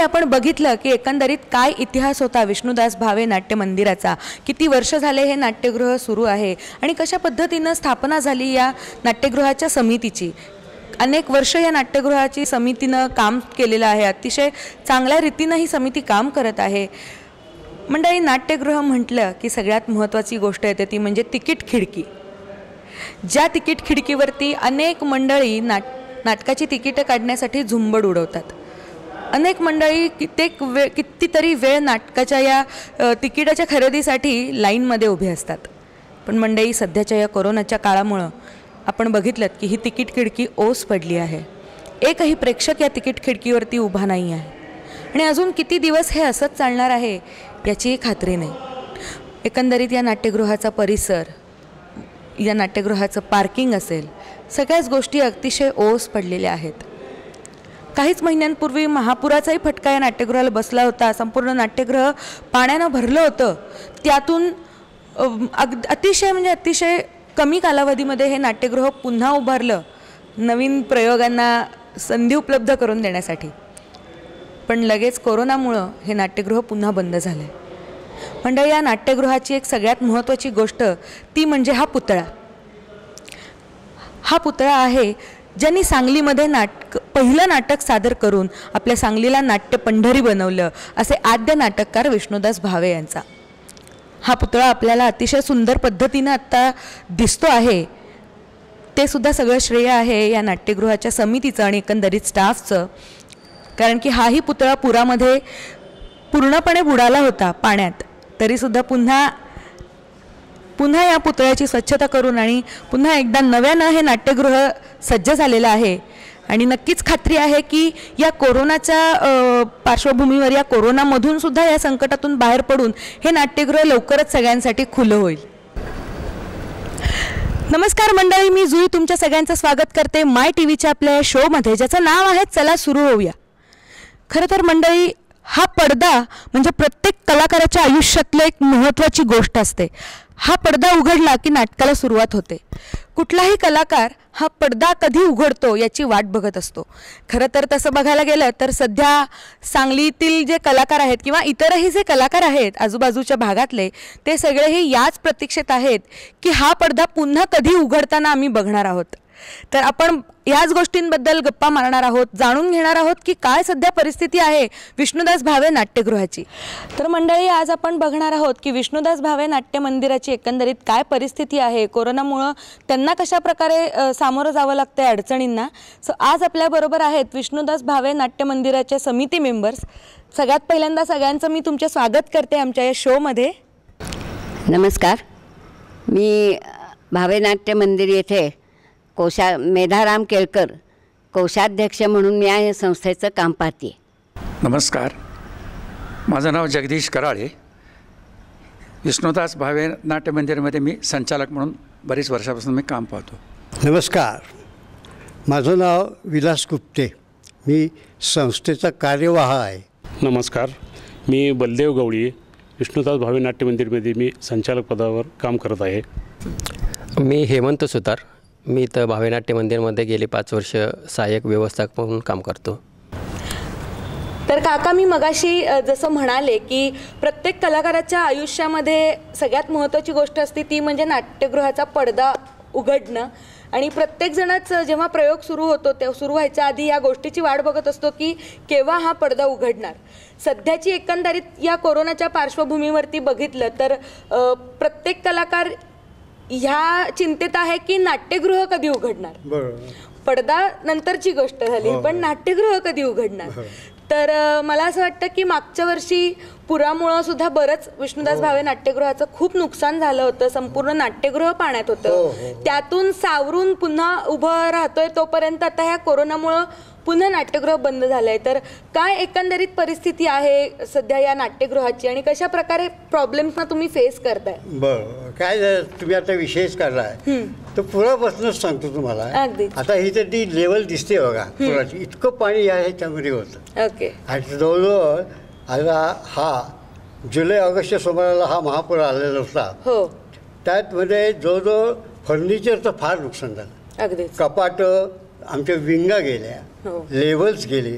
आपण बघितलं की एकंदरीत काय इतिहास होता विष्णुदास भावे नाट्य मंदिराचा, किती वर्ष झाले हे नाट्यगृह सुरू आहे आणि कशा पद्धतीनं स्थापना झाली या नाट्यगृहाच्या समितीची। अनेक वर्ष या नाट्यगृहाची समितीनं काम केलेलं आहे, अतिशय चांगल्या रीतीनं ही समिती काम करत आहे। मंडळी, नाट्यगृह म्हटलं की सगळ्यात महत्त्वाची गोष्ट येते ती म्हणजे तिकीट खिडकी। ज्या तिकीट खिडकीवरती अनेक मंडळी नाटकाची तिकीटं काढण्यासाठी झुंबड उडवतात। अनेक मंडळी कितीतरी वेळ नाटकाच्या या तिकिटाच्या खरेदीसाठी लाईनमध्ये उभे असतात। पण मंडळी, सध्याच्या या कोरोनाच्या काळामुळं आपण बघितलं की ही तिकीट खिडकी ओस पडली आहे। एकही प्रेक्षक या तिकीट खिडकीवरती उभा नाही आहे आणि अजून किती दिवस हे असंच चालणार आहे याचीही खात्री नाही। एकंदरीत या नाट्यगृहाचा परिसर, या नाट्यगृहाचं पार्किंग असेल, सगळ्याच गोष्टी अतिशय ओस पडलेल्या आहेत। काहीच महिन्यांपूर्वी महापुराचाही फटका या नाट्यगृहाला बसला होता। संपूर्ण नाट्यगृह पाण्यानं भरलं होतं। त्यातून अतिशय कमी कालावधीमध्ये हे नाट्यगृह पुन्हा उभारलं, नवीन प्रयोगांना संधी उपलब्ध करून देण्यासाठी। पण लगेच कोरोनामुळं हे नाट्यगृह पुन्हा बंद झालं आहे। मंडळी, या नाट्यगृहाची एक सगळ्यात महत्त्वाची गोष्ट ती म्हणजे हा पुतळा। हा पुतळा आहे ज्यांनी सांगलीमध्ये पहिलं नाटक सादर करून आपल्या सांगलीला नाट्य पंढरी बनवलं, असे आद्य नाटककार विष्णुदास भावे यांचा हा पुतळा आपल्याला अतिशय सुंदर पद्धतीनं आत्ता दिसतो आहे। ते सुद्धा सगळं श्रेय आहे या नाट्यगृहाच्या समितीचं आणि एकंदरीत स्टाफचं, कारण की हाही पुतळा पुरामध्ये पूर्णपणे बुडाला होता पाण्यात, तरीसुद्धा पुन्हा या पुतळ्याची स्वच्छता करून आणि पुन्हा एकदा नव्यानं हे नाट्यगृह सज्ज झालेलं आहे। आणि नक्कीच खात्री आहे की या कोरोनाच्या पार्श्वभूमीवर, या कोरोनामधून सुद्धा, या संकटातून बाहेर पडून हे नाट्यगृह लवकरच सगळ्यांसाठी खुलं होईल। नमस्कार मंडळी, मी जुई तुमच्या सगळ्यांचं स्वागत करते माय टीव्हीच्या आपल्या शोमध्ये, ज्याचं नाव आहे चला सुरू होऊया। खरं तर मंडळी, हा पडदा म्हणजे प्रत्येक कलाकाराच्या आयुष्यातली एक महत्त्वाची गोष्ट असते। हा पडदा उघडला की नाटकाला सुरुवात होते। कुठलाही कलाकार हा पडदा कधी उघडतो याची वाट बघत असतो। खरं तर तसं बघायला गेलं तर सध्या सांगलीतील जे कलाकार आहेत किंवा इतरही जे कलाकार आहेत आजूबाजूच्या भागातले, ते सगळेही याच प्रतीक्षेत आहेत की हा पडदा पुन्हा कधी उघडताना आम्ही बघणार आहोत। तर आपण याच गोष्टींबद्दल गप्पा मारणार आहोत, जाणून घेणार आहोत की काय सध्या परिस्थिती आहे विष्णुदास भावे नाट्यगृहाची। तर मंडळी, आज आपण बघणार आहोत की विष्णुदास भावे नाट्य मंदिराची एकंदरीत काय परिस्थिती आहे, कोरोनामुळं त्यांना कशा प्रकारे सामोरं जावं लागतंय अडचणींना। आज आपल्याबरोबर आहेत विष्णुदास भावे नाट्य मंदिराचे समिती मेंबर्स। सगळ्यात पहिल्यांदा सगळ्यांचं मी तुमचे स्वागत करते आमच्या या शोमध्ये। नमस्कार, मी भावे नाट्य मंदिर येथे मेधाराम केळकर कोषाध्यक्ष म्हणून मी या संस्थेचं काम पाहते। नमस्कार, माझं नाव जगदीश कराळे। विष्णुदास भावे नाट्य मंदिरामध्ये मी संचालक म्हणून बरीच वर्षापासून मी काम पाहतो। नमस्कार, माझं नाव विलास गुप्ते, मी संस्थेचा कार्यवाह आहे। नमस्कार, मी बलदेव गवळी, विष्णुदास भावे नाट्य मंदिरमध्ये मी संचालक पदावर काम करत आहे। मी हेमंत सुतार, मी तर भावे नाट्य मंदिरमध्ये गेली 5 वर्ष सहाय्यक व्यवस्थापक म्हणून काम करतो। तर काका, मी मगाशी जसं म्हणाले की प्रत्येक कलाकाराच्या आयुष्यामध्ये सगळ्यात महत्त्वाची गोष्ट असते ती म्हणजे नाट्यगृहाचा पडदा उघडणं। आणि प्रत्येकजणच जेव्हा प्रयोग सुरू होतो ते सुरू व्हायच्या आधी या गोष्टीची वाट बघत असतो की केव्हा हा पडदा उघडणार। सध्याची एकंदरीत या कोरोनाच्या पार्श्वभूमीवरती बघितलं तर प्रत्येक कलाकार ह्या चिंतेत आहे की नाट्यगृह कधी उघडणार। पडदा नंतरची गोष्ट झाली, पण नाट्यगृह कधी उघडणार। तर मला असं वाटतं की मागच्या वर्षी पुरामुळं सुद्धा बरंच विष्णुदास भावे नाट्यगृहाचं खूप नुकसान झालं होतं। संपूर्ण नाट्यगृह पाण्यात होतं, त्यातून सावरून पुन्हा उभं राहतोय तोपर्यंत आता ह्या कोरोनामुळं पुन्हा नाट्यगृह बंद झालंय। तर काय एकंदरीत परिस्थिती आहे सध्या या नाट्यगृहाची आणि कशा प्रकारे प्रॉब्लेम्सना तुम्ही फेस करताय? बरं, काय तुम्ही आता विषयच काढलाय तर पुरापासूनच सांगतो तुम्हाला। आता ही तर ती लेवल दिसते बघा पुराची, इतकं पाणी या ह्याच्यामध्ये होतं। ओके, आणि जवळजवळ आता हा जुलै ऑगस्टच्या सुमाराला हा महापूर आलेला होता। हो, त्यातमध्ये जवळजवळ फर्निचरचं फार नुकसान झालं। अगदी कपाटं आमच्या विंगा गेल्या, लेवल्स गेले,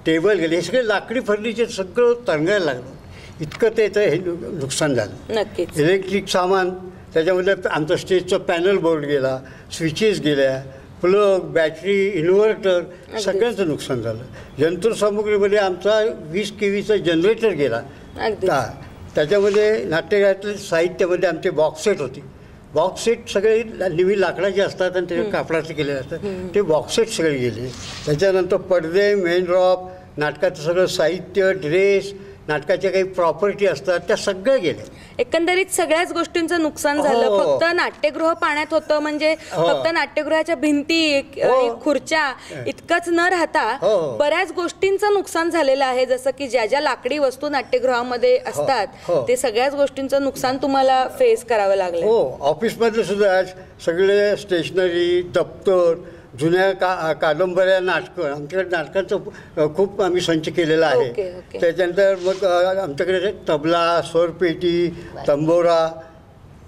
टेबल गेले, हे सगळे लाकडी फर्निचर सगळं तरंगायला लागलं. इतकं त्याचं हे नुकसान झालं. नक्कीच. इलेक्ट्रिक सामान, त्याच्यामध्ये आमचा स्टेजचा पॅनल बोर्ड गेला, स्विचेस गेल्या, प्लग, बॅटरी, इन्व्हर्टर सगळ्यांचं नुकसान झालं. यंत्रसामुग्रीमध्ये आमचा 20 KVचा जनरेटर गेला. त्याच्यामध्ये नाट्यगृहातल्या साहित्यामध्ये आमचे बॉक्स सेट होते. बॉक्स सेट सगळे नेहमी लाकडाचे असतात आणि ते कापडाचे केलेले असतात, ते बॉक्स सेट सगळे गेले. त्याच्यानंतर पडदे, मेन ड्रॉप, नाटकाचं सगळं साहित्य, ड्रेस, नाटकाच्या काही प्रॉपर्टी असतात त्या सगळ्या गेल्या. एकंदरीत सगळ्याच गोष्टींचं नुकसान झालं. फक्त नाट्यगृह पाण्यात होतं म्हणजे फक्त नाट्यगृहाच्या भिंती आणि खुर्च्या इतकंच न राहता बऱ्याच गोष्टींचं नुकसान झालेलं आहे. जसं की ज्या ज्या लाकडी वस्तू नाट्यगृहामध्ये असतात ते सगळ्याच गोष्टींचं नुकसान तुम्हाला फेस करावं लागलं. हो, ऑफिसमधले सुद्धा सगळे स्टेशनरी, दप्तर, जुन्या कादंबऱ्या, नाटकं, आमच्याकडे नाटकांचं खूप आम्ही संच केलेला आहे. त्याच्यानंतर मग आमच्याकडे तबला, स्वरपेटी, तंबोरा,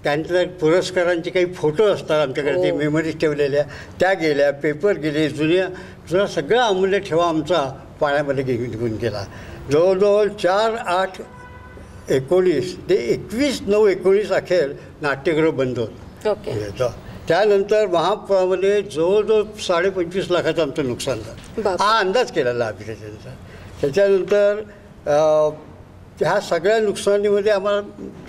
त्यानंतर पुरस्कारांचे काही फोटो असतात आमच्याकडे, ते मेमरीज ठेवलेल्या त्या गेल्या, पेपर गेले, जुन्या सगळा अमूल्य ठेवा आमचा पाण्यामध्ये निघून गेला. जवळजवळ 4/8/19 ते 21/9/19 अखेर नाट्यगृह बंद होतं. त्यानंतर महापुरामध्ये जवळजवळ 25.5 लाखाचं आमचं नुकसान झालं. हा अंदाज केलेला आम्ही त्याच्यानंतर. त्याच्यानंतर ह्या सगळ्या नुकसानीमध्ये आम्हाला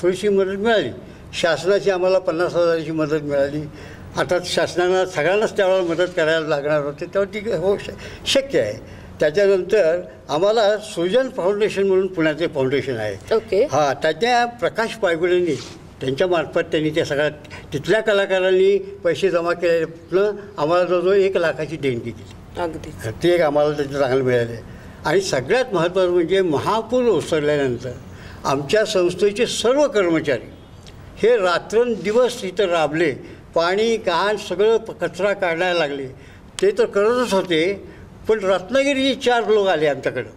थोडीशी मदत मिळाली. शासनाची आम्हाला 50,000ची मदत मिळाली. आता शासनाला सगळ्यांनाच त्यावेळेला मदत करायला लागणार होते, तेव्हा ती हो शक्य आहे. त्याच्यानंतर आम्हाला सृजन फाउंडेशन म्हणून पुण्याचे फाउंडेशन आहे. हां, त्याच्या प्रकाश पायगुडेंनी त्यांच्यामार्फत त्यांनी त्या सगळ्या तिथल्या कलाकारांनी पैसे जमा केल्यानं आम्हाला जवळजवळ 1 लाखाची देणगी केली. अगदी ते एक आम्हाला त्याचे चांगलं मिळाले. आणि सगळ्यात महत्त्वाचं म्हणजे महापूर ओसरल्यानंतर आमच्या संस्थेचे सर्व कर्मचारी हे रात्रंदिवस इथं राबले. पाणी, घाण सगळं कचरा काढायला लागले. ते तर करतच होते, पण रत्नागिरीचे 4 लोक आले आमच्याकडं.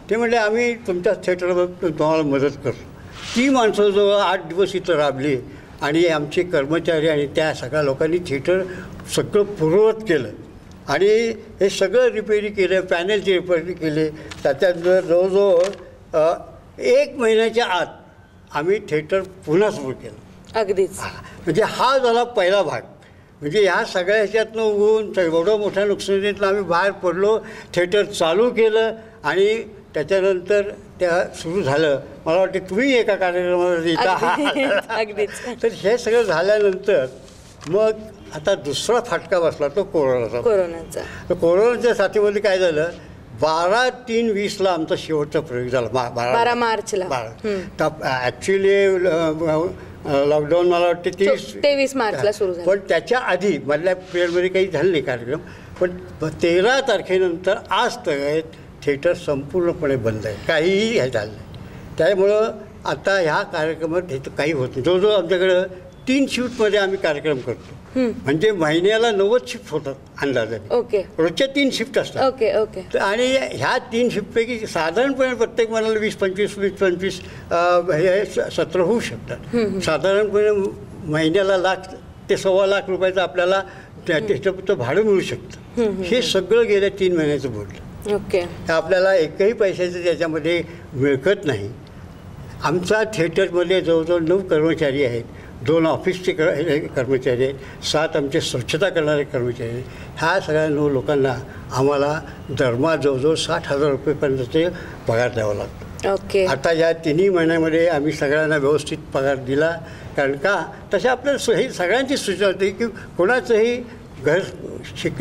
ते म्हणले आम्ही तुमच्या थिएटरवर तुम्हाला मदत करतो. ती माणसं जवळ 8 दिवस इथं राबली आणि आमचे कर्मचारी आणि त्या सगळ्या लोकांनी थिएटर सगळं पूर्ववत केलं आणि हे सगळं रिपेरी केलं, पॅनलची रिपेरी केले. त्याच्यात जवळजवळ 1 महिन्याच्या आत आम्ही थिएटर पुन्हा सुरू केलं. अगदीच. म्हणजे हा झाला पहिला भाग. म्हणजे ह्या सगळ्या ह्याच्यातनं उगवून एवढं मोठ्या नुकसानीतनं आम्ही बाहेर पडलो, थिएटर चालू केलं आणि त्याच्यानंतर त्या सुरू झालं. मला वाटते तुम्ही एका कार्यक्रमामध्ये येता. तर हे सगळं झाल्यानंतर मग आता दुसरा फटका बसला तो कोरोनाचा. तर कोरोनाच्या साथीमध्ये काय झालं, 12/3/20 आमचा शेवटचा प्रयोग झाला. 12 मार्चला. ॲक्च्युली लॉकडाऊन मला वाटते 23 मार्चला सुरू झालं, पण त्याच्या आधी मधल्या पिरियडमध्ये काही झालं नाही कार्यक्रम. पण 13 तारखेनंतर आज तर थिएटर संपूर्णपणे बंद आहे, काहीही हे झालं नाही. त्यामुळं आता ह्या कार्यक्रमात हे काही होत नाही. जवळजवळ आमच्याकडं 3 शिफ्टमध्ये आम्ही कार्यक्रम करतो. म्हणजे महिन्याला 90 शिफ्ट होतात अंदाजाने. रोजच्या 3 शिफ्ट असतात. आणि ह्या 3 शिफ्टपैकी साधारणपणे प्रत्येक महिन्याला 20-25 हे सत्र होऊ शकतात. साधारणपणे महिन्याला 1,00,000 ते 1.25 लाख रुपयाचं आपल्याला त्याचं भाडं मिळू शकतं. हे सगळं गेल्या 3 महिन्याचं बोललं. आपल्याला एकही पैशाचं त्याच्यामध्ये मिळकत नाही. आमचा थिएटरमध्ये जवळजवळ 9 कर्मचारी आहेत. 2 ऑफिसचे कर्मचारी आहेत, 7 आमचे स्वच्छता करणारे कर्मचारी आहेत. ह्या सगळ्या 9 लोकांना आम्हाला दरमहा जवळजवळ 60,000 रुपयेपर्यंतचे पगार द्यावा लागतो. आता या 3 महिन्यामध्ये आम्ही सगळ्यांना व्यवस्थित पगार दिला. कारण का तशा आपल्याला ही सगळ्यांची सूचना होती की कोणाचंही घर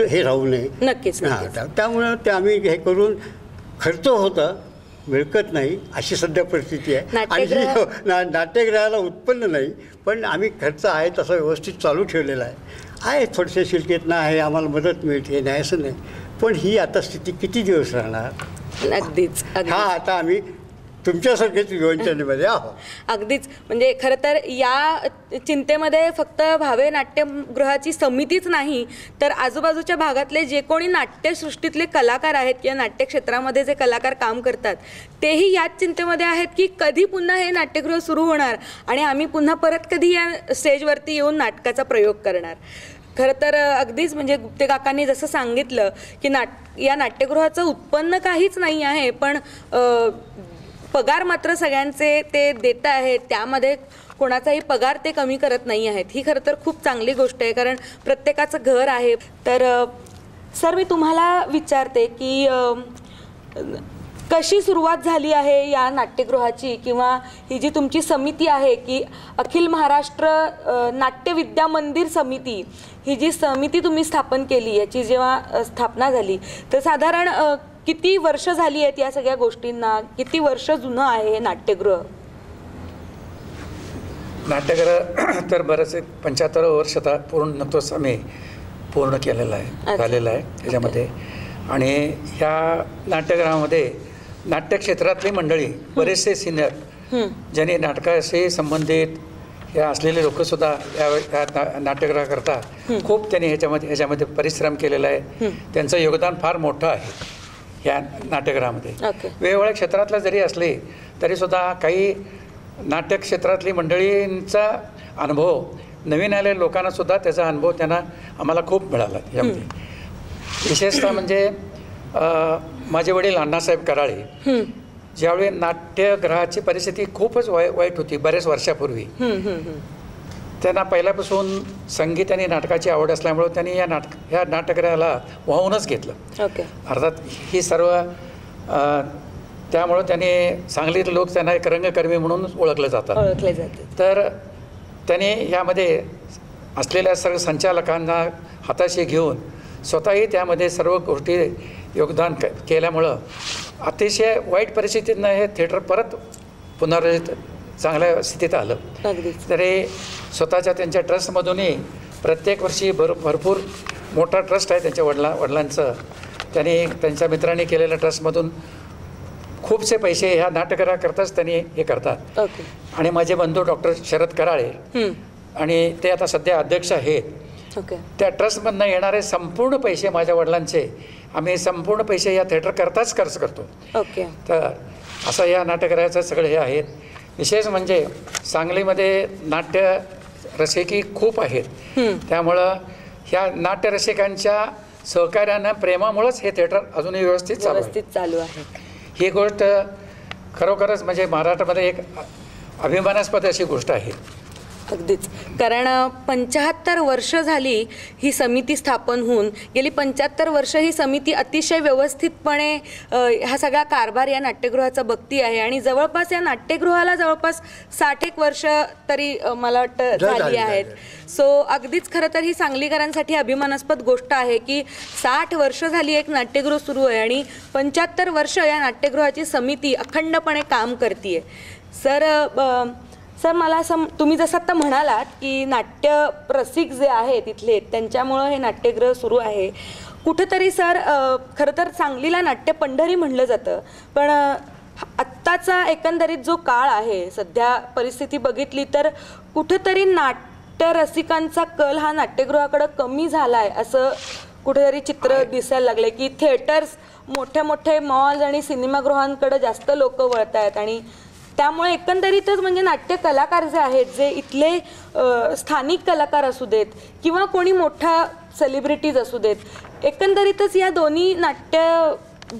हे राहू नये. नक्कीच. त्यामुळं ते आम्ही हे करून खर्च होता, मिळकत नाही अशी सध्या परिस्थिती आहे. आणि नाट्यगृहाला उत्पन्न नाही, पण आम्ही खर्च आहे तसा व्यवस्थित चालू ठेवलेला आहे. थोडसे शिल्केतना आहे, आम्हाला मदत मिळते नाही असं नाही. पण ही आता स्थिती किती दिवस राहणार. अगदीच. हा आता आम्ही तुमच्यासारखेच विवंचनेमध्ये आहोत. अगदीच. म्हणजे खरं तर या चिंतेमध्ये फक्त भावे नाट्यगृहाची समितीच नाही तर आजूबाजूच्या भागातले जे कोणी नाट्यसृष्टीतले कलाकार आहेत किंवा नाट्यक्षेत्रामध्ये जे कलाकार काम करतात तेही याच चिंतेमध्ये आहेत की कधी पुन्हा हे नाट्यगृह सुरू होणार आणि आम्ही पुन्हा परत कधी या स्टेजवरती येऊन नाटकाचा प्रयोग करणार. खरं तर अगदीच म्हणजे गुप्ते काकांनी जसं सांगितलं की या नाट्यगृहाचं उत्पन्न काहीच नाही आहे, पण पगार मात्र सगळ्यांचे ते देत आहेत, त्यामध्ये कोणाचाही पगार ते कमी करत नाही आहेत. ही खरं तर खूप चांगली गोष्ट आहे, कारण प्रत्येकाचं घर आहे. तर सर मी तुम्हाला विचारते की कशी सुरुवात झाली आहे या नाट्यगृहाची, किंवा ही जी तुमची समिती आहे की अखिल महाराष्ट्र नाट्य विद्या मंदिर समिती, ही जी समिती तुम्ही स्थापन केली, याची जेव्हा स्थापना झाली तर साधारण किती वर्ष झाली आहेत या सगळ्या गोष्टींना? किती वर्ष जुनं आहे हे नाट्यगृह? नाट्यगृह तर बरेचसे 75 वर्ष आता पूर्णत्वच आम्ही पूर्ण केलेलं आहे, झालेलं आहे त्याच्यामध्ये. आणि ह्या नाट्यगृहामध्ये नाट्यक्षेत्रातली मंडळी, बरेचसे सिनियर ज्यांनी नाटकाशी संबंधित हे असलेले लोकसुद्धा या नाट्यगृहाकरता खूप त्यांनी ह्याच्यामध्ये परिश्रम केलेला आहे. त्यांचं योगदान फार मोठं आहे ह्या नाट्यगृहामध्ये. वेगवेगळ्या क्षेत्रातला जरी असले तरीसुद्धा काही नाट्यक्षेत्रातली मंडळींचा अनुभव, नवीन आलेल्या लोकांनासुद्धा त्याचा अनुभव आम्हाला खूप मिळाला यामध्ये. विशेषतः म्हणजे माझे वडील अण्णासाहेब कराळे, ज्यावेळी नाट्यगृहाची परिस्थिती खूपच वाईट होती बऱ्याच वर्षापूर्वी, त्यांना पहिल्यापासून संगीत आणि नाटकाची आवड असल्यामुळं त्यांनी ह्या नाट्यगृहाला वाहूनच घेतलं. अर्थात ही सर्व त्यामुळं त्यांनी सांगलीत लोक त्यांना एक रंगकर्मी म्हणून ओळखले जातात. तर त्यांनी यामध्ये असलेल्या सर्व संचालकांना हाताशी घेऊन स्वतःही त्यामध्ये सर्व गोष्टी योगदान केल्यामुळं अतिशय वाईट परिस्थितीतनं हे थिएटर परत पुनर्रचित चांगल्या स्थितीत आलं. तरी स्वतःच्या त्यांच्या ट्रस्टमधूनही प्रत्येक वर्षी भरपूर मोठा ट्रस्ट आहे त्यांच्या वडिलांचं, त्यांनी त्यांच्या मित्रांनी केलेल्या ट्रस्टमधून खूपसे पैसे ह्या नाट्यगृहाकरताच त्यांनी हे करतात. आणि माझे बंधू डॉक्टर शरद कराळे, आणि ते आता सध्या अध्यक्ष आहेत. त्या ट्रस्टमधनं येणारे संपूर्ण पैसे माझ्या वडिलांचे आम्ही संपूर्ण पैसे या थिएटरकरताच खर्च करतो. तर असं या नाट्यगृहाचं सगळं हे आहेत. विशेष म्हणजे सांगलीमध्ये नाट्य रसिकी खूप आहेत, त्यामुळं ह्या नाट्यरसिकांच्या सहकार्यानं, प्रेमामुळंच हे थिएटर अजूनही व्यवस्थित चालू आहे. ही गोष्ट खरोखरच म्हणजे महाराष्ट्रामध्ये एक अभिमानास्पद अशी गोष्ट आहे. अगदीच, कारण 75 वर्ष झाली ही समिती स्थापन होऊन. गेली 75 वर्ष ही समिती अतिशय व्यवस्थितपणे हा सगळा कारभार या नाट्यगृहाचा बघती आहे. आणि जवळपास या नाट्यगृहाला जवळपास 60 वर्ष तरी मला वाटतं झाली आहेत. सो अगदीच खरं तर ही सांगलीकरांसाठी अभिमानास्पद गोष्ट आहे की 60 वर्ष झाली एक नाट्यगृह सुरू आहे आणि 75 वर्ष या नाट्यगृहाची समिती अखंडपणे काम करते. सर मला असं, तुम्ही जसं आता म्हणालात की नाट्य रसिक जे आहे तिथले त्यांच्यामुळं हे नाट्यगृह सुरू आहे. कुठंतरी सर खरं तर सांगलीला नाट्य पंढरी म्हणलं जातं, पण आत्ताचा एकंदरीत जो काळ आहे, सध्या परिस्थिती बघितली तर कुठंतरी नाट्य रसिकांचा कल हा नाट्यगृहाकडं कमी झाला आहे असं कुठेतरी चित्र दिसायला लागले की थिएटर्स, मोठे मॉल्स आणि सिनेमागृहांकडे जास्त लोक वळत आहेत. आणि त्यामुळे एकंदरीतच म्हणजे नाट्य कलाकार जे आहेत, जे इथले स्थानिक कलाकार असू देत किंवा कोणी मोठा सेलिब्रिटीज असू देत, एकंदरीतच या दोन्ही नाट्य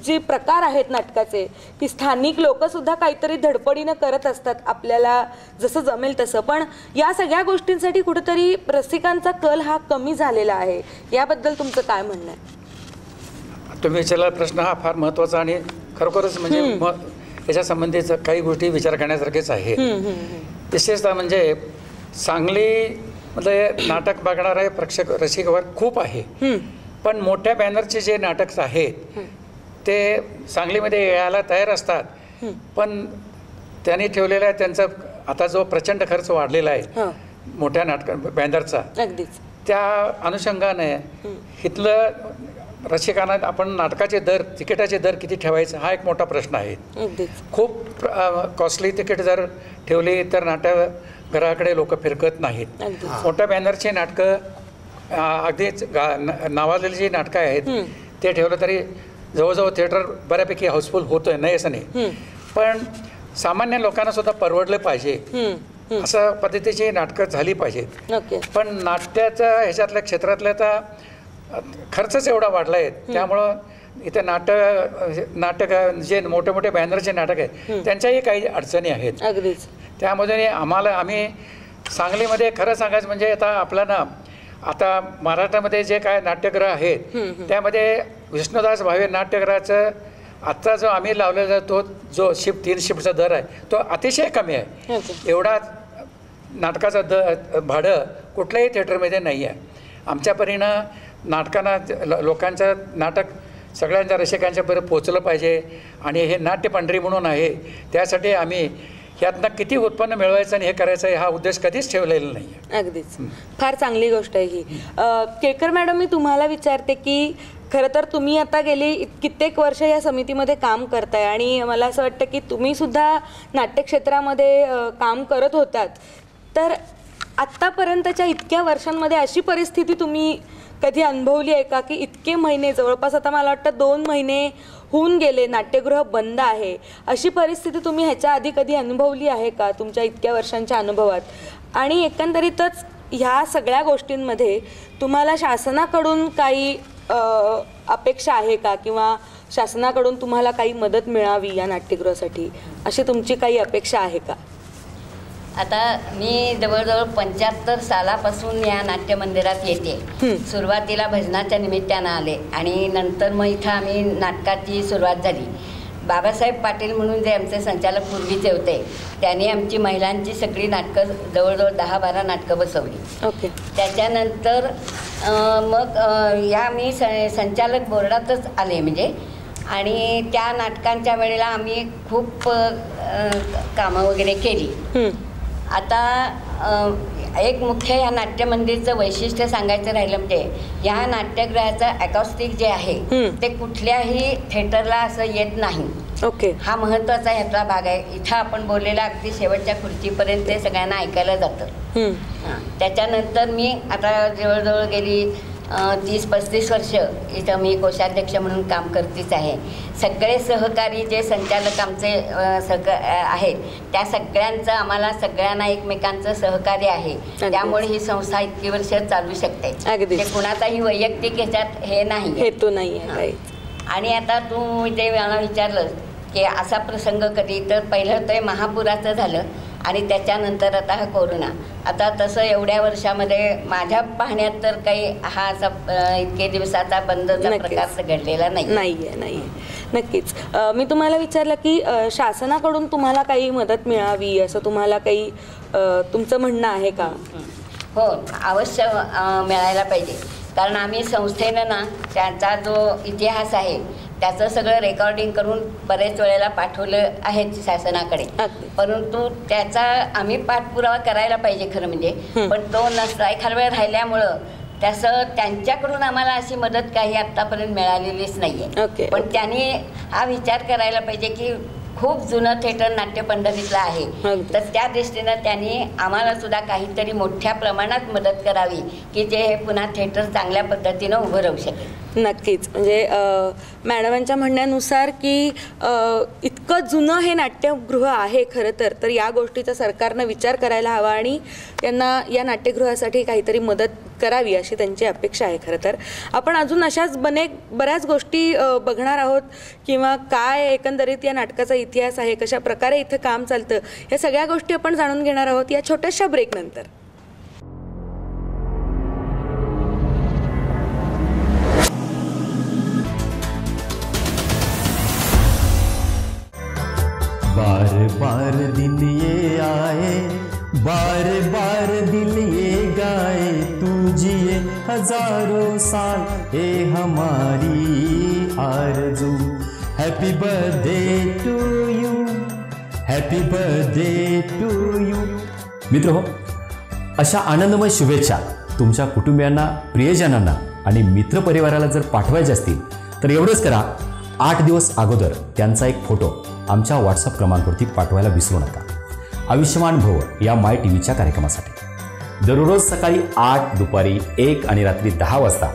जे प्रकार आहेत नाटकाचे, की स्थानिक लोकसुद्धा काहीतरी धडपडीनं करत असतात आपल्याला जसं जमेल तसं. पण या सगळ्या गोष्टींसाठी कुठेतरी रसिकांचा कल हा कमी झालेला आहे. याबद्दल तुमचं काय म्हणणं आहे? तुम्ही विचारला प्रश्न हा फार महत्त्वाचा आणि खरोखरच म्हणजे याच्या संबंधित काही गोष्टी विचार करण्यासारखेच आहेत. विशेषतः म्हणजे सांगलीमध्ये नाटक बघणारे प्रेक्षक रसिक वर्ग खूप आहे, पण मोठ्या बॅनरचे जे नाटक आहेत ते सांगलीमध्ये यायला तयार असतात, पण त्यांनी ठेवलेला त्यांचा आता जो प्रचंड खर्च वाढलेला आहे मोठ्या बॅनरचा, त्या अनुषंगाने इथलं रसिकांना आपण नाटकाचे दर, तिकिटाचे दर किती ठेवायचं हा एक मोठा प्रश्न आहे. खूप कॉस्टली तिकीट जर ठेवली तर नाट्यगृहाकडे लोक फिरकत नाहीत. मोठ्या बॅनरची नाटकं, अगदीच नावाजलेली जी नाटकं आहेत ते ठेवलं तरी जवळजवळ थिएटर बऱ्यापैकी हाऊसफुल होतं, नाही असं नाही. पण सामान्य लोकांना सुद्धा परवडलं पाहिजे अशा पद्धतीची नाटकं झाली पाहिजेत. ओके. पण नाट्याच्या ह्याच्यातल्या क्षेत्रातल्या आता खर्चच एवढा वाढला आहे, त्यामुळं इथे नाटक जे मोठे मोठे बॅनरचे नाटक आहेत त्यांच्याही काही अडचणी आहेत. अगदीच. त्यामध्ये आम्ही सांगलीमध्ये खरं सांगायचं म्हणजे आता महाराष्ट्रामध्ये जे काय नाट्यगृह आहेत त्यामध्ये विष्णुदास भावे नाट्यगृहाचं आत्ता जो आम्ही लावलेला तो जो 3 शिफ्टचा दर आहे तो अतिशय कमी आहे. एवढा नाटकाचं भाडं कुठल्याही थिएटरमध्ये नाही आहे. आमच्या परीनं नाटकांना लोकांचं नाटक सगळ्यांच्या रसिकांच्यापर्यंत पोचलं पाहिजे आणि हे नाट्य पंढरी म्हणून आहे. त्यासाठी आम्ही ह्यातनं किती उत्पन्न मिळवायचं आणि हे करायचं हा उद्देश कधीच ठेवलेला नाही आहे. अगदीच. फार चांगली गोष्ट आहे ही. केळकर मॅडम, मी तुम्हाला विचारते की खरं तर तुम्ही आता गेली कित्येक वर्ष या समितीमध्ये काम करताय आणि मला असं वाटतं की तुम्ही सुद्धा नाट्यक्षेत्रामध्ये काम करत होतात. तर आत्तापर्यंतच्या इतक्या वर्षांमध्ये अशी परिस्थिती तुम्ही कधी अनुभवली आहे का की इतके महिने, जवळपास आता मला वाटतं 2 महिने होऊन गेले, नाट्यगृह बंद आहे, अशी परिस्थिती तुम्ही ह्याच्या आधी कधी अनुभवली आहे का तुमच्या इतक्या वर्षांच्या अनुभवात? आणि एकंदरीतच ह्या सगळ्या गोष्टींमध्ये तुम्हाला शासनाकडून काही अपेक्षा आहे का, किंवा शासनाकडून तुम्हाला काही मदत मिळावी या नाट्यगृहासाठी, अशी तुमची काही अपेक्षा आहे का? आता मी जवळजवळ 75 सालापासून या नाट्यमंदिरात येते. सुरुवातीला भजनाच्या निमित्तानं आले आणि नंतर मग इथं आम्ही नाटकाची सुरुवात झाली. बाबासाहेब पाटील म्हणून जे आमचे संचालक पूर्वीचे होते त्यांनी आमची महिलांची सगळी नाटकं जवळजवळ 10-12 नाटकं बसवली. ओके. त्याच्यानंतर मग या मी संचालक बोर्डातच आले म्हणजे, आणि त्या नाटकांच्या वेळेला आम्ही खूप कामं वगैरे केली. आता एक मुख्य या नाट्यमंदिरचं वैशिष्ट्य सांगायचं राहिलं म्हणजे या नाट्यगृहाचं अकॉस्टिक जे आहे ते कुठल्याही थिएटरला असं येत नाही. ओके. हा महत्त्वाचा ह्यातला भाग आहे. इथं आपण बोललेला अगदी शेवटच्या खुर्चीपर्यंत ते सगळ्यांना ऐकायला जातं. त्याच्यानंतर मी आता जवळजवळ गेली 30-35 वर्ष इथं मी कोषाध्यक्ष म्हणून काम करतेच आहे. सगळे सहकारी जे संचालक आमचे आहेत त्या सगळ्यांचं आम्हाला सगळ्यांना एकमेकांचं सहकार्य आहे. त्यामुळे ही संस्था इतकी वर्ष चालू शकते. ते कुणाचाही वैयक्तिक ह्याच्यात हे नाही, हेतू नाही आहे. आणि आता तू जे मला विचारलं की असा प्रसंग कधी, तर पहिलं ते महापुराचं झालं आणि त्याच्यानंतर आता हा कोरोना. आता तसं एवढ्या वर्षामध्ये माझ्या पाहण्यात तर काही हा असा इतके दिवसाचा बंदचा प्रकार घडलेला नाही. नक्कीच. मी तुम्हाला विचारलं की शासनाकडून तुम्हाला काही मदत मिळावी असं तुम्हाला काही तुमचं म्हणणं आहे का? हो, अवश्य मिळायला पाहिजे. कारण आम्ही संस्थेनं ना त्यांचा जो इतिहास आहे त्याचं सगळं रेकॉर्डिंग करून बरेच वेळेला पाठवलं आहे शासनाकडे, परंतु त्याचा आम्ही पाठपुरावा करायला पाहिजे खरं म्हणजे. पण तो नसता एखाद्या वेळ राहिल्यामुळं त्याचं त्यांच्याकडून आम्हाला अशी मदत काही आत्तापर्यंत मिळालेलीच नाही आहे. पण त्यांनी हा विचार करायला पाहिजे की खूप जुनं थिएटर नाट्य पंढरीतलं आहे, तर त्या दृष्टीनं त्यांनी आम्हाला सुद्धा काहीतरी मोठ्या प्रमाणात मदत करावी की जे हे पुन्हा थिएटर चांगल्या पद्धतीनं उभं राहू शकेल. नक्कीच. म्हणजे मॅडमांच्या म्हणण्यानुसार की इतकं जुनं हे नाट्यगृह आहे खरं तर या गोष्टीचा सरकारनं विचार करायला हवा आणि त्यांना या नाट्यगृहासाठी काहीतरी मदत करावी अशी त्यांची अपेक्षा आहे. खरं तर आपण अजून अशाच बऱ्याच गोष्टी बघणार आहोत, किंवा काय एकंदरीत या नाटकाचा इतिहास आहे, कशा प्रकारे इथं काम चालतं, या सगळ्या गोष्टी आपण जाणून घेणार आहोत या छोट्याशा ब्रेकनंतर. बार बार दिन ये आए, बार बार दिल ये गाए, तू जिए हजारों साल ये हमारी आरज़ू. Happy birthday to you, happy birthday to you. मित्र, अशा आनंदमय शुभेच्छा तुमच्या कुटुंबियांना, प्रियजनांना आणि मित्रपरिवाराला जर पाठवायचे असतील तर एवढंच करा, 8 दिवस अगोदर त्यांचा एक फोटो आमच्या व्हॉट्सअप क्रमांकावरती पाठवायला विसरू नका. आयुष्यमान भव या माय टीव्हीच्या कार्यक्रमासाठी दररोज सकाळी 8, दुपारी 1 आणि रात्री 10 वाजता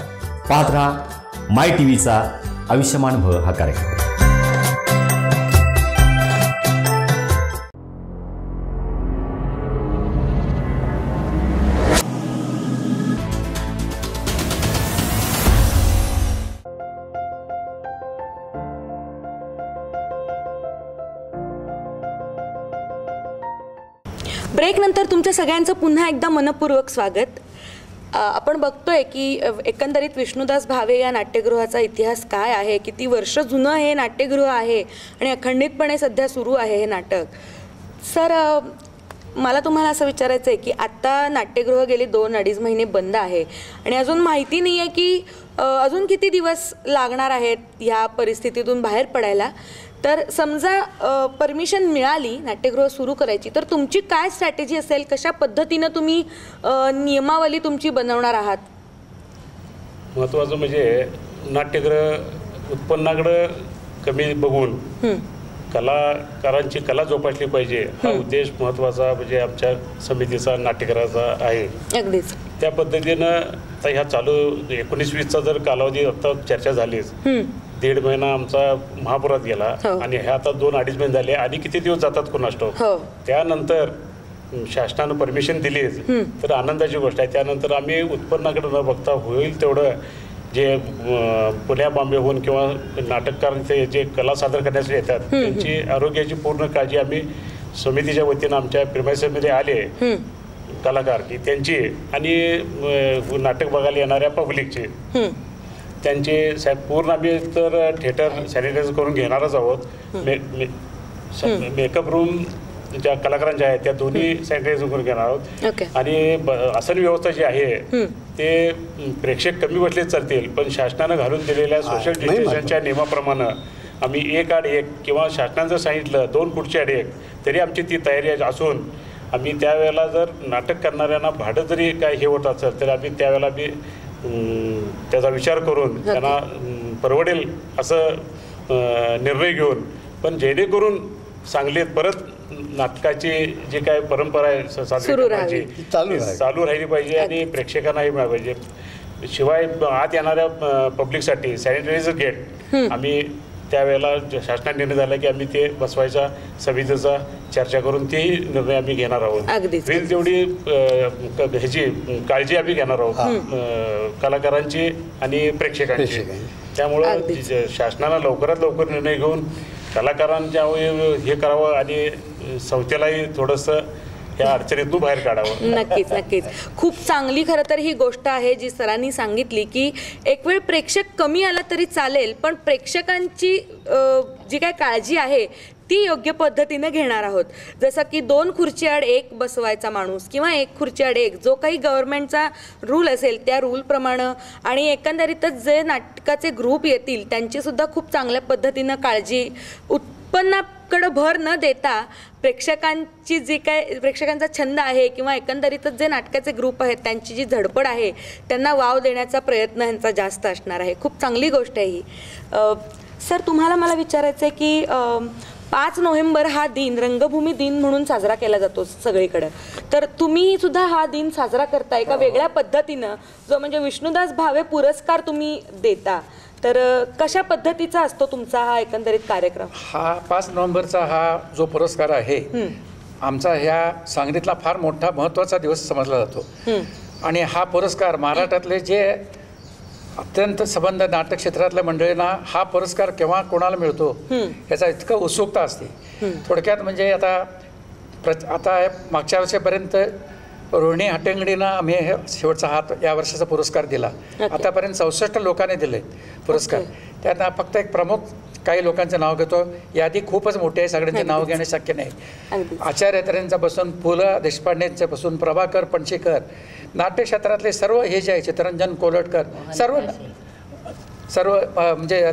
पाहत राहा माय टीव्हीचा आयुष्यमान भव हा कार्यक्रम. ब्रेकनंतर तुमच्या सगळ्यांचं पुन्हा एकदा मनपूर्वक स्वागत. आपण बघतोय की एकंदरीत विष्णुदास भावे या नाट्यगृहाचा इतिहास काय आहे, किती वर्ष जुनं हे नाट्यगृह आहे आणि अखंडितपणे सध्या सुरू आहे हे नाटक. सर, मला तुम्हाला असं विचारायचं आहे की आत्ता नाट्यगृह गेले 2-2.5 महिने बंद आहे आणि अजून माहिती नाही आहे की अजून किती दिवस लागणार आहेत ह्या परिस्थितीतून बाहेर पडायला. तर समजा परमिशन मिळाली नाट्यगृह सुरू करायची, तर तुमची काय स्ट्रॅटेजी असेल, कशा पद्धतीनं तुम्ही नियमावली तुमची बनवणार आहात? महत्त्वाचं म्हणजे नाट्यगृह उत्पन्नाकडं कमी बघून कलाकारांची कला जोपासली पाहिजे हा उद्देश महत्त्वाचा म्हणजे आमच्या समितीचा नाट्यगृहाचा आहे. अगदीच त्या पद्धतीनं आता ह्या चालू 19-20चा जर कालावधी आता चर्चा झालीच, 1.5 महिना आमचा महापुरात गेला आणि ह्या आता 2-2.5 महिने झाले आणि किती दिवस जातात कोणास ठाऊक. त्यानंतर शासनानं परमिशन दिलीच तर आनंदाची गोष्ट आहे. त्यानंतर आम्ही उत्पन्नाकडे न बघता होईल तेवढं जे पुण्या बॉम्बेहून किंवा नाटककार जे कला सादर करण्यासाठी येतात त्यांची आरोग्याची पूर्ण काळजी आम्ही समितीच्या वतीनं आमच्या प्रिमायसेसमध्ये आले कलाकार की त्यांची आणि नाटक बघायला येणाऱ्या पब्लिकची त्यांचे पूर्ण आम्ही तर थिएटर सॅनिटायझर करून घेणारच आहोत. मेकअप रूम ज्या कलाकारांच्या आहेत त्या दोन्ही सॅनिटायझर करून घेणार आहोत. आणि आसन व्यवस्था जी आहे ते प्रेक्षक कमी बसले चालतील, पण शासनानं घालून दिलेल्या सोशल डिस्टन्सच्या नियमाप्रमाणे आम्ही 1-1 किंवा शासनानं जर सांगितलं 2 खुर्ची आड 1 तरी आमची ती तयारी असून आम्ही त्यावेळेला जर नाटक करणाऱ्यांना भाडं जरी काय हे होत असेल तर आम्ही त्यावेळेला बी त्याचा विचार करून त्यांना परवडेल असं निर्णय घेऊन, पण जेणेकरून सांगलीत परत नाटकाची जी काय परंपरा आहे साजरी चालू राहिली पाहिजे आणि प्रेक्षकांनाही मिळालं पाहिजे. शिवाय आत येणाऱ्या पब्लिकसाठी सॅनिटायझर गेट आम्ही त्यावेळेला शासनाने निर्णय झाला की आम्ही ते बसवायचा समितीचा चर्चा करून तेही निर्णय आम्ही घेणार आहोत. होईल तेवढी ह्याची काळजी आम्ही घेणार आहोत कलाकारांची आणि प्रेक्षकांची. त्यामुळं शासनानं लवकरात लवकर निर्णय घेऊन कलाकारांच्या हे करावं आणि संस्थेलाही थोडंसं या अडचणीतून बाहेर काढावं. नक्कीच नक्कीच. खूप चांगली खरं तर ही गोष्ट आहे जी सरांनी सांगितली की एक वेळ प्रेक्षक कमी आला तरी चालेल, पण प्रेक्षकांची जी काय काळजी आहे ती योग्य पद्धतीने घेणार आहोत. जसं की 2 खुर्ची आड 1 बसवायचा माणूस किंवा 1 खुर्ची आड 1 जो काही गव्हर्नमेंटचा रूल असेल त्या रूलप्रमाणे आणि एकंदरीतच जे नाटकाचे ग्रुप येतील त्यांची सुद्धा खूप चांगल्या पद्धतीनं काळजी, उत्पन्नाकडे भर न देता प्रेक्षकांची जी काय प्रेक्षकांचा छंद आहे किंवा एकंदरीतच जे नाटकाचे ग्रुप आहेत त्यांची जी धडपड आहे त्यांना वाव देण्याचा प्रयत्न यांचा जास्त असणार आहे. खूप चांगली गोष्ट आहे ही. सर, तुम्हाला मला विचारायचं आहे की 5 नोव्हेंबर हा दिन रंगभूमी दिन म्हणून साजरा केला जातो सगळीकडे, तर तुम्ही सुद्धा हा दिन साजरा करता एका वेगळ्या पद्धतीनं, जो म्हणजे विष्णुदास भावे पुरस्कार तुम्ही देता. तर कशा पद्धतीचा असतो तुमचा हा एकंदरीत कार्यक्रम? हा 5 नोव्हेंबरचा हा जो पुरस्कार आहे आमचा ह्या सांगलीतला फार मोठा महत्त्वाचा दिवस समजला जातो. आणि हा पुरस्कार महाराष्ट्रातले जे अत्यंत संबंध नाटक क्षेत्रातल्या मंडळींना हा पुरस्कार केव्हा कोणाला मिळतो याचा इतकं उत्सुकता असते. थोडक्यात म्हणजे आता मागच्या वर्षापर्यंत रोहिणी हट्टंगडीनं आम्ही शेवटचा या वर्षाचा पुरस्कार दिला. आतापर्यंत 64 लोकांनी दिले पुरस्कार. त्यांना फक्त एक प्रमुख काही लोकांचं नाव घेतो. यादी खूपच मोठी आहे, सगळ्यांचे नाव घेणे शक्य नाही. आचार्य पासून पु ल देशपांडेंच्यापासून प्रभाकर पणशीकर, नाट्यक्षेत्रातले सर्व हे जे आहे चित्रंजन कोलटकर, सर्व म्हणजे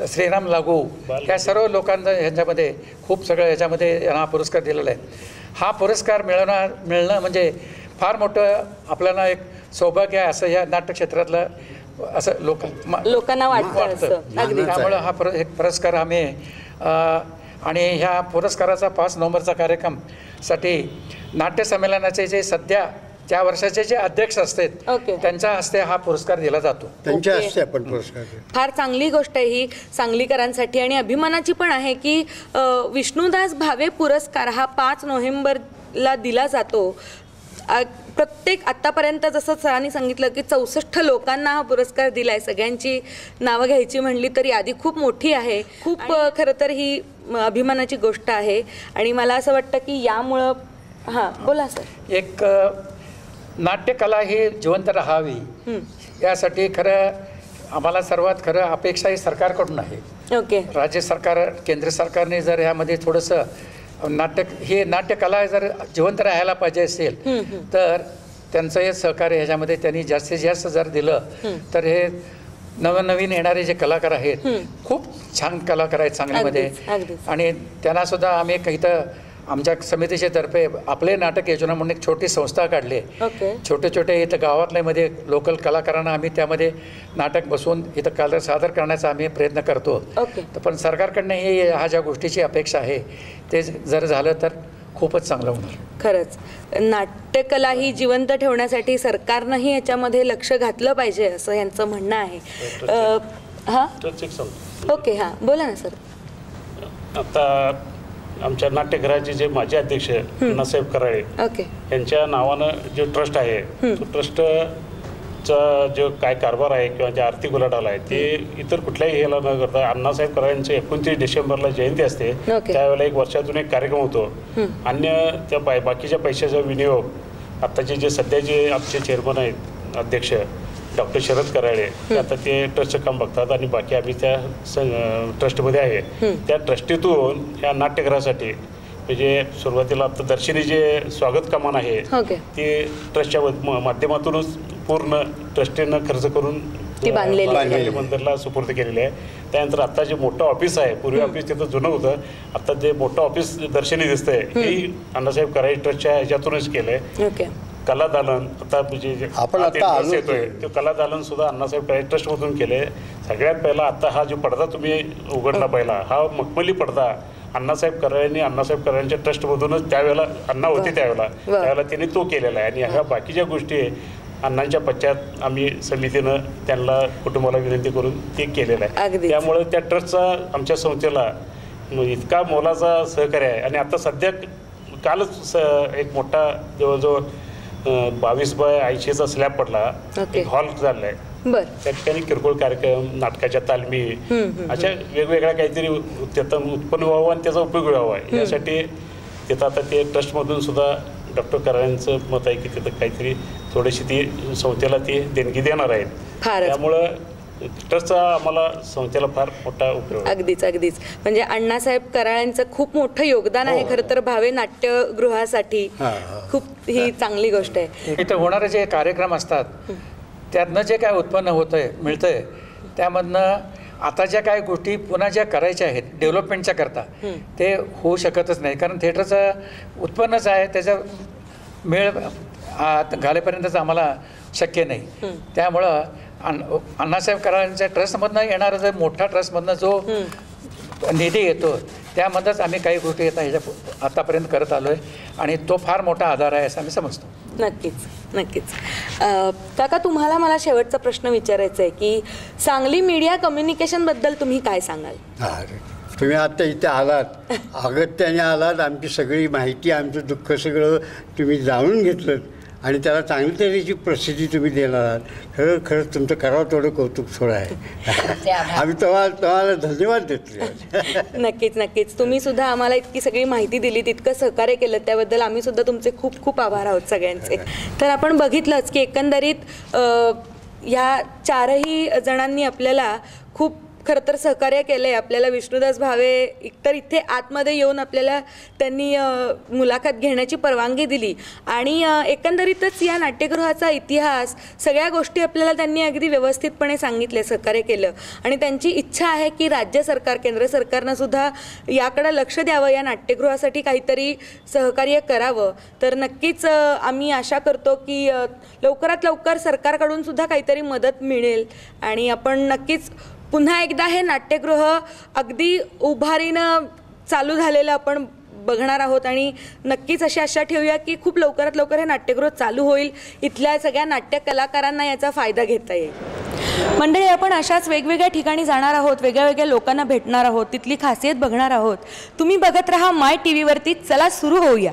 श्रीराम लागू, या सर्व लोकांचं ह्याच्यामध्ये खूप सगळं ह्याच्यामध्ये यांना पुरस्कार दिलेला आहे. हा पुरस्कार मिळणं म्हणजे फार मोठं आपल्याला एक सौभाग्य आहे असं ह्या नाट्यक्षेत्रातलं असं लोकांना वाटतं. त्यामुळं हा पुरस्कार आम्ही आणि ह्या पुरस्काराचा 5 नोव्हेंबरचा कार्यक्रमसाठी नाट्य संमेलनाचे जे सध्या त्या वर्षाचे जे अध्यक्ष असतात त्यांच्या हस्ते हा पुरस्कार दिला जातो. त्यांच्या हस्ते आपण पुरस्कार. फार चांगली गोष्ट आहे ही सांगलीकरांसाठी आणि अभिमानाची पण आहे की विष्णुदास भावे पुरस्कार हा 5 नोव्हेंबरला दिला जातो. प्रत्येक आत्तापर्यंत जसं सरांनी सांगितलं की 64 लोकांना हा पुरस्कार दिला आहे. सगळ्यांची नावं घ्यायची म्हणली तर यादी खूप मोठी आहे. खूप खरं तर ही अभिमानाची गोष्ट आहे आणि मला असं वाटतं की यामुळं हां बोला सर. एक नाट्यकला ही जिवंत राहावी यासाठी खरं आम्हाला सर्वात खरं अपेक्षा ही सरकारकडून आहे. ओके. राज्य सरकार केंद्र सरकारने जर यामध्ये थोडंसं नाट्यकला जर जिवंत राहायला पाहिजे असेल तर त्यांचं हे सहकार्य ह्याच्यामध्ये त्यांनी जास्तीत जास्त जर दिलं तर हे नवनवीन येणारे जे कलाकार आहेत खूप छान कलाकार आहेत सांगलीमध्ये आणि त्यांना सुद्धा आम्ही इथं आमच्या समितीच्या तर्फे आपले नाटक योजना म्हणून एक छोटी संस्था काढली. छोटे छोटे इथं गावातल्यामध्ये लोकल कलाकारांना आम्ही त्यामध्ये नाटक बसवून इथं कला सादर करण्याचा आम्ही प्रयत्न करतो. पण सरकारकडनं ह्या ज्या गोष्टीची अपेक्षा आहे ते जर झालं तर खूपच चांगलं होणार. खरंच नाट्यकला ही जिवंत ठेवण्यासाठी सरकारनंही याच्यामध्ये लक्ष घातलं पाहिजे असं यांचं म्हणणं आहे. हां ओके. हां बोला ना सर. आता आमच्या नाट्यगृहाचे जे माजी अध्यक्ष अण्णासाहेब कराळे यांच्या नावानं जो ट्रस्ट आहे तो ट्रस्टचा जो काय कारभार आहे किंवा जे आर्थिक उलाढाल आहे ते इतर कुठल्याही ह्याला न करता अण्णासाहेब कराळेंची 29 डिसेंबरला जयंती असते त्यावेळेला एक वर्षातून एक कार्यक्रम होतो. अन्य त्या बाकीच्या पैशाचा विनियोग आत्ताचे जे सध्याचे आमचे चेअरमन आहेत अध्यक्ष डॉक्टर शरद कराळे आता ते ट्रस्टचं काम बघतात आणि बाकी आम्ही त्या ट्रस्टमध्ये आहे. त्या ट्रस्टीतून ह्या नाट्यगृहासाठी म्हणजे सुरुवातीला आता दर्शनी जे स्वागत कमान आहे ते ट्रस्टच्या माध्यमातूनच पूर्ण ट्रस्टीनं खर्च करून मंदिरला सुपूर्द केलेले आहे. त्यानंतर आता जे मोठं ऑफिस आहे पूर्वी ऑफिस तिथं जुनं होतं आता जे मोठं ऑफिस दर्शनी दिसतंय हे अण्णासाहेब कराळे ट्रस्टच्या ह्याच्यातूनच केलंय. कला दालन आता म्हणजे आपण येतोय ते कला दालन सुद्धा अण्णासाहेब कराळे ट्रस्टमधून केले. सगळ्यात पहिला आता हा जो पडदा तुम्ही उघडला पहिला हा मखमली पडदा अण्णासाहेब कराळेंनी अण्णासाहेब कराळेंच्या ट्रस्टमधूनच त्यावेळेला अण्णा होते त्यावेळेला त्यांनी तो केलेला आहे. आणि ह्या बाकीच्या गोष्टी अण्णांच्या पश्चात आम्ही समितीनं त्यांना कुटुंबाला विनंती करून ते केलेलं आहे. त्यामुळे त्या ट्रस्टचा आमच्या संस्थेला इतका मोलाचा सहकार्य आहे. आणि आता सध्या कालच एक मोठा जवळजवळ 22x80चा स्लॅब पडला एक हॉल झालाय त्या ठिकाणी किरकोळ कार्यक्रम नाटकाच्या तालमी अशा वेगवेगळ्या काहीतरी त्यातून उत्पन्न व्हावं आणि त्याचा उपयोग व्हावा यासाठी तिथं आता ते ट्रस्टमधून सुद्धा डॉक्टर कराळेंचं मत आहे की तिथं काहीतरी थोडीशी ती संस्थेला ती देणगी देणार आहेत. त्यामुळं ट्रस्टचा आम्हाला संस्थेला फार मोठा उपयोग. अगदीच म्हणजे अण्णासाहेब कराळेंचं खूप मोठं योगदान आहे खरं तर भावे नाट्यगृहासाठी. खूप ही चांगली गोष्ट आहे. इथं होणारे जे कार्यक्रम असतात त्यातनं जे काय उत्पन्न मिळतंय त्यामधनं आता ज्या काही गोष्टी पुन्हा ज्या करायच्या आहेत डेव्हलपमेंटच्या करता ते होऊ शकतच नाही कारण थिएटरचं उत्पन्नच आहे त्याचा मेळ घालेपर्यंतच आम्हाला शक्य नाही. त्यामुळं अण्णासाहेब कराळेंच्या ट्रस्टमधनं येणारा जो मोठा ट्रस्टमधनं जो निधी येतो त्यामध्येच आम्ही काही गोष्टी आतापर्यंत करत आलो आहे आणि तो फार मोठा आधार आहे असं आम्ही समजतो. नक्कीच. काका तुम्हाला मला शेवटचा प्रश्न विचारायचा आहे की सांगली मीडिया कम्युनिकेशनबद्दल तुम्ही काय सांगाल? तुम्ही आता इथे आलात अगत्याने आलात आमची सगळी माहिती आमचं दुःख सगळं तुम्ही जाणून घेतलं आणि त्याला चांगली तऱ्हेची प्रसिद्धी तुम्ही देणार आहात. खरंच तुमचं करावं तेवढं कौतुक थोडं आहे. आम्ही तुम्हाला धन्यवाद देतो. नक्कीच तुम्ही सुद्धा आम्हाला इतकी सगळी माहिती दिली तितकं सहकार्य केलं त्याबद्दल आम्ही सुद्धा तुमचे खूप खूप आभार आहोत सगळ्यांचे. तर आपण बघितलंच की एकंदरीत ह्या चारही जणांनी आपल्याला खूप खरं तर सहकार्य केलं आहे. आपल्याला विष्णुदास भावे एकतर इथे आतमध्ये येऊन आपल्याला त्यांनी मुलाखत घेण्याची परवानगी दिली आणि एकंदरीतच या नाट्यगृहाचा इतिहास सगळ्या गोष्टी आपल्याला त्यांनी अगदी व्यवस्थितपणे सांगितले सहकार्य केलं आणि त्यांची इच्छा आहे की राज्य सरकार केंद्र सरकारनं सुद्धा याकडे लक्ष द्यावं या नाट्यगृहासाठी काहीतरी सहकार्य करावं. तर नक्कीच आम्ही आशा करतो की लवकरात लवकर सरकारकडून सुद्धा काहीतरी मदत मिळेल आणि आपण नक्कीच पुन्हा एकदा हे नाट्यगृह अगदी उभारीनं चालू झालेलं आपण बघणार आहोत आणि नक्कीच अशी आशा ठेवूया की खूप लवकरात लवकर हे नाट्यगृह चालू होईल. इथल्या सगळ्या नाट्य कलाकारांना याचा फायदा घेता येईल. मंडळी आपण अशाच वेगवेगळ्या ठिकाणी जाणार आहोत वेगळ्या लोकांना भेटणार आहोत तिथली खासियत बघणार आहोत. तुम्ही बघत राहा माय TV वरती. चला सुरू होऊया.